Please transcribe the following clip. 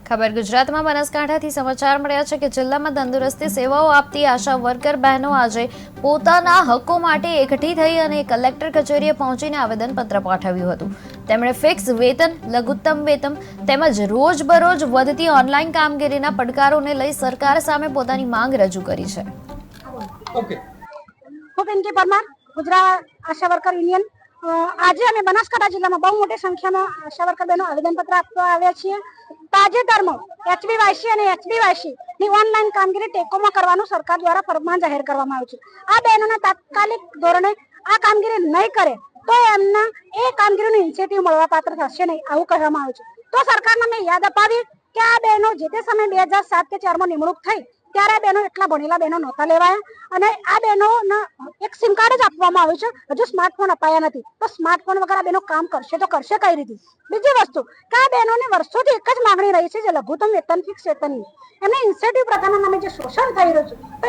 ખબર ગુજરાતમાં બનાસકાંઠાથી સમાચાર મળ્યા છે કે જિલ્લામાં તંદુરસ્તી સેવાઓ આપતી આશા વર્કર બહેનો આજે પોતાના હકો માટે એકઠી થઈ અને કલેક્ટર કચેરીએ પહોંચીને આવેદનપત્ર પાઠવ્યું હતું। તેમણે ફિક્સ વેતન, લઘુત્તમ વેતન તેમજ રોજબરોજ વધતી ઓનલાઈન કામગીરીના પડકારોને લઈ સરકાર સામે પોતાની માંગ રજૂ કરી છે। હું પિંકી પરમાર, ગુજરાત આશા વર્કર યુનિયન। આજે અમે બનાસકાંઠા જિલ્લામાં બહુ મોટી સંખ્યામાં આશા વર્કર બહેનો આવેદનપત્ર આપવા આવ્યા છીએ। તાજેતરમાં HBYC અને HBYC ની ઓનલાઈન કામગીરી ટેકોમાં કરવાનું સરકાર દ્વારા ફરમાન જાહેર કરવામાં આવ્યું છે। આ બહેનોને તાત્કાલિક ધોરણે આ કામગીરી નહીં કરે તો એમના એ કામગીરીનું ઇન્સેન્ટિવ મળવા પાત્ર થશે નહીં, આવું કહેવામાં આવ્યું છે। તો સરકારને મેં યાદ અપાવી કે આ બહેનો જે તે સમયે 2007 કે 4 માં નિમણૂક થઈ ત્યારે બહેનો એટલા ભણેલા બહેનો નહોતા લેવાયા અને આ બહેનોને એક સિમ કાર્ડ જ આપવામાં આવ્યું છે, હજુ સ્માર્ટફોન અપાયા નથી। તો સ્માર્ટફોન વગર આ બહેનો કામ કરશે તો કરશે કઈ રીતે? બીજી વસ્તુ કે આ બહેનોને વર્ષોથી એક જ માંગણી રહી છે, જે લઘુત્તમ વેતન, ફિક્સ વેતનની। એમને ઇન્સેન્ટિવ પ્રકારના નામે જે શોષણ થઈ રહ્યું છે, તો